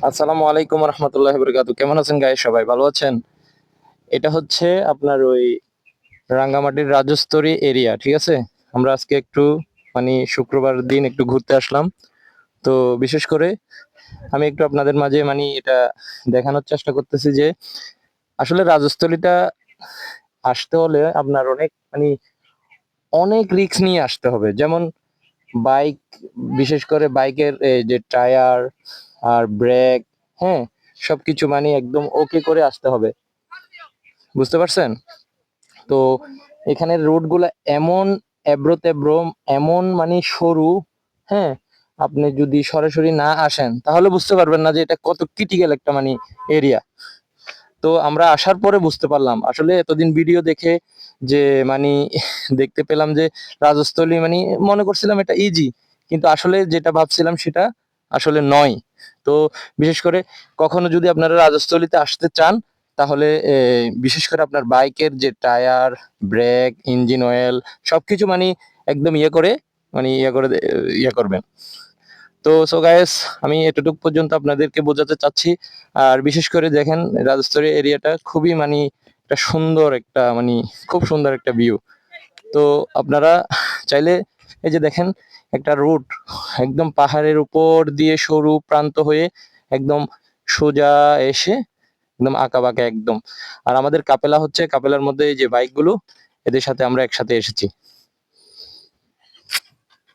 আসসালামু আলাইকুম রহমতুল্লাহ বরকাতু। কেমন আছেন গায়ে সবাই, ভালো আছেন? এটা হচ্ছে আপনার ওই রাঙ্গামাটির রাজস্থলী এরিয়া, ঠিক আছে। আমরা আজকে একটু শুক্রবার দিন একটু ঘুরতে আসলাম। তো বিশেষ করে আমি একটু আপনাদের মাঝে এটা দেখানোর চেষ্টা করতেছি যে আসলে রাজস্থলীটা আসতে হলে আপনার অনেক অনেক রিস্ক নিয়ে আসতে হবে। যেমন বাইক, বিশেষ করে বাইকের যে টায়ার আর ব্রেক, হ্যাঁ, সবকিছু একদম ওকে করে আসতে হবে, বুঝতে পারছেন? তো এখানের রোড গুলা এমন এবড়ো তেব্রো, এমন সরু, হ্যাঁ। আপনি যদি সরাসরি না আসেন তাহলে বুঝতে পারবেন না যে এটা কত ক্রিটিক্যাল একটা এরিয়া। তো আমরা আসার পরে বুঝতে পারলাম, আসলে এতদিন ভিডিও দেখে যে মানে দেখতে পেলাম যে রাজস্থলী মনে করছিলাম এটা ইজি, কিন্তু আসলে যেটা ভাবছিলাম সেটা আসলে নয়। তো বিশেষ করে কখনো যদি আপনারা রাজস্থলীতে আসতে চান তাহলে বিশেষ করে আপনার বাইকের যে টায়ার, ব্রেক, ইঞ্জিন অয়েল সবকিছু একদম ইয়ে করবেন। তো সো গাইস, আমি এতটুকু পর্যন্ত আপনাদেরকে বোঝাতে চাচ্ছি। আর বিশেষ করে দেখেন, রাজস্থলী এরিয়াটা খুবই একটা সুন্দর, একটা খুব সুন্দর একটা ভিউ। তো আপনারা চাইলে এই যে দেখেন, একটা রুট একদম পাহাড়ের উপর দিয়ে সরু প্রান্ত হয়ে একদম সোজা এসে একদম আঁকা বাঁকা একদম। আর আমাদের কাপেলা হচ্ছে, কাপেলার মধ্যে এই যে বাইকগুলো, এদের সাথে আমরা একসাথে এসেছি।